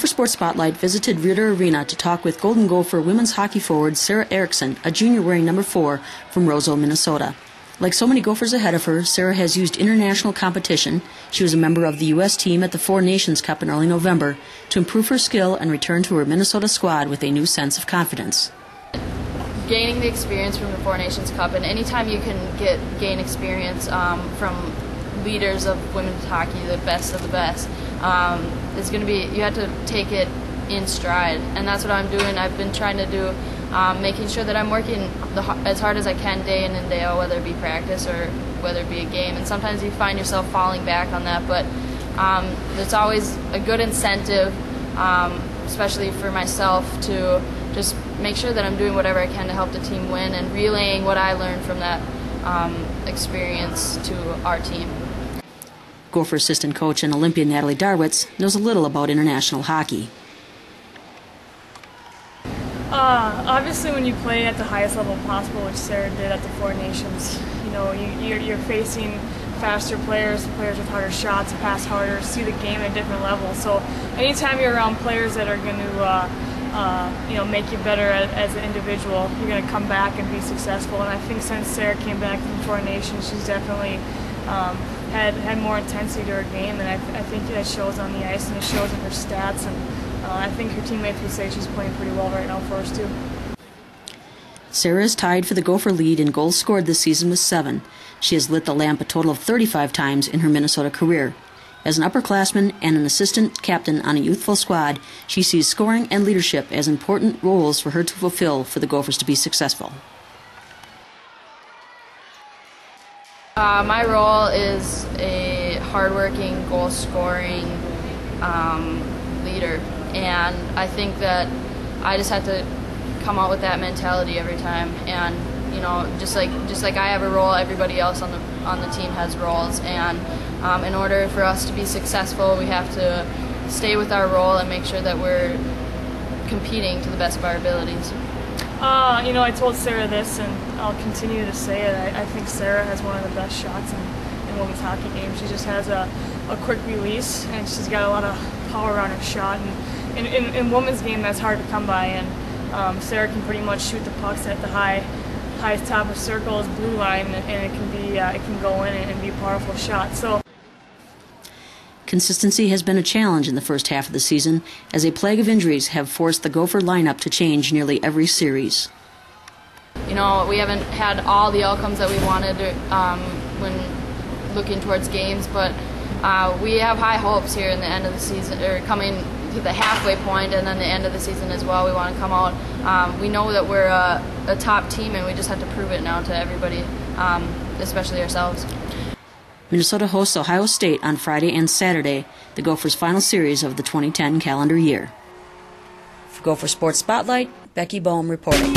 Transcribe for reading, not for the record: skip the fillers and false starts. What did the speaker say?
Gopher Sports Spotlight visited Ritter Arena to talk with Golden Gopher women's hockey forward Sarah Erickson, a junior wearing number 4 from Roseau, Minnesota. Like so many Gophers ahead of her, Sarah has used international competition. She was a member of the U.S. team at the Four Nations Cup in early November to improve her skill and return to her Minnesota squad with a new sense of confidence. Gaining the experience from the Four Nations Cup, and anytime you can gain experience from leaders of women's hockey, the best of the best, it's going to be, you have to take it in stride, and that's what I'm doing. I've been trying to do, making sure that I'm working as hard as I can day in and day out, whether it be practice or whether it be a game, and sometimes you find yourself falling back on that, but it's always a good incentive, especially for myself, to just make sure that I'm doing whatever I can to help the team win and relaying what I learned from that experience to our team. Gopher assistant coach and Olympian Natalie Darwitz knows a little about international hockey. Obviously, when you play at the highest level possible, which Sarah did at the Four Nations, you're facing faster players with harder shots, pass harder, see the game at a different level. So anytime you're around players that are going to make you better as an individual, you're going to come back and be successful. And I think since Sarah came back from the Four Nations, she's definitely had more intensity to her game, and I think that shows on the ice and it shows in her stats. And I think her teammates would say she's playing pretty well right now for us too. Sarah is tied for the Gopher lead in goals scored this season with 7. She has lit the lamp a total of 35 times in her Minnesota career. As an upperclassman and an assistant captain on a youthful squad, she sees scoring and leadership as important roles for her to fulfill for the Gophers to be successful. My role is a hardworking, goal-scoring leader, and I think that I just have to come out with that mentality every time. And just like I have a role, everybody else on the team has roles. And in order for us to be successful, we have to stay with our role and make sure that we're competing to the best of our abilities. I told Sarah this, and I'll continue to say it. I think Sarah has one of the best shots in women's hockey games. She just has a quick release, and she's got a lot of power on her shot. And in women's game, that's hard to come by. And Sarah can pretty much shoot the pucks at the highest top of circles, blue line, and it can go in and be a powerful shot. So. Consistency has been a challenge in the first half of the season, as a plague of injuries have forced the Gopher lineup to change nearly every series. We haven't had all the outcomes that we wanted when looking towards games, but we have high hopes here in the end of the season, or coming to the halfway point and then the end of the season as well. We want to come out. We know that we're a top team, and we just have to prove it now to everybody, especially ourselves. Minnesota hosts Ohio State on Friday and Saturday, the Gophers' final series of the 2010 calendar year. For Gopher Sports Spotlight, Becky Boehm reporting.